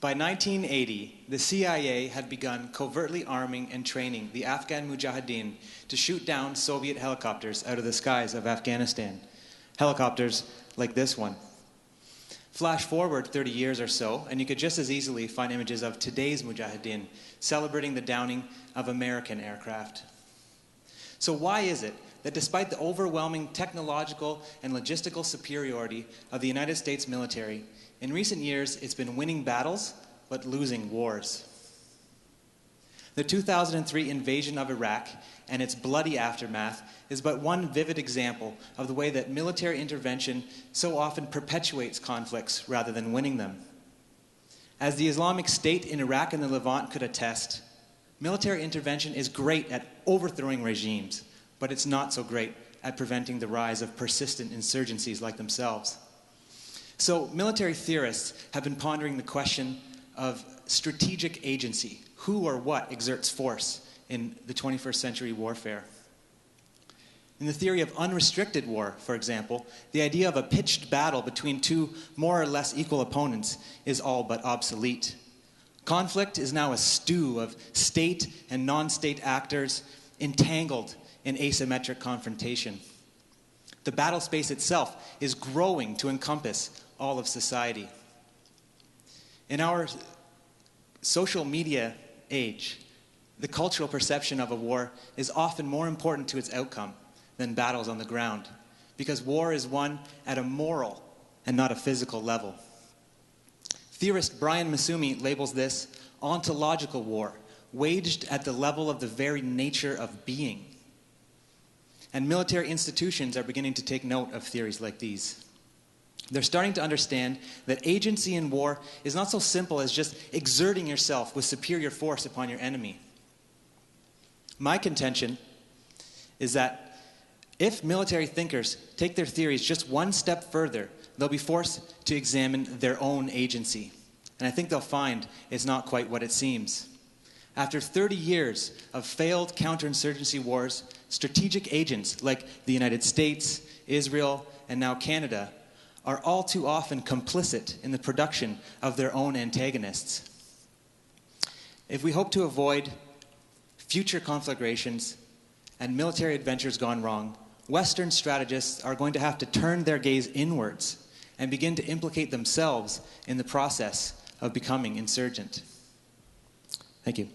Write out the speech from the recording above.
By 1980, the CIA had begun covertly arming and training the Afghan Mujahideen to shoot down Soviet helicopters out of the skies of Afghanistan. Helicopters like this one. Flash forward 30 years or so, and you could just as easily find images of today's Mujahideen celebrating the downing of American aircraft. So why is it that despite the overwhelming technological and logistical superiority of the United States military, in recent years it's been winning battles but losing wars? The 2003 invasion of Iraq and its bloody aftermath is but one vivid example of the way that military intervention so often perpetuates conflicts rather than winning them. As the Islamic State in Iraq and the Levant could attest, military intervention is great at overthrowing regimes, but it's not so great at preventing the rise of persistent insurgencies like themselves. So military theorists have been pondering the question of strategic agency. Who or what exerts force in the 21st century warfare? In the theory of unrestricted war, for example, the idea of a pitched battle between two more or less equal opponents is all but obsolete. Conflict is now a stew of state and non-state actors entangled in asymmetric confrontation. The battle space itself is growing to encompass all of society. In our social media age, the cultural perception of a war is often more important to its outcome than battles on the ground, because war is won at a moral and not a physical level. Theorist Brian Masumi labels this ontological war, waged at the level of the very nature of being. And military institutions are beginning to take note of theories like these. They're starting to understand that agency in war is not so simple as just exerting yourself with superior force upon your enemy. My contention is that if military thinkers take their theories just one step further, they'll be forced to examine their own agency. And I think they'll find it's not quite what it seems. After 30 years of failed counterinsurgency wars, strategic agents like the United States, Israel, and now Canada are all too often complicit in the production of their own antagonists. If we hope to avoid future conflagrations and military adventures gone wrong, Western strategists are going to have to turn their gaze inwards and begin to implicate themselves in the process of becoming insurgent. Thank you.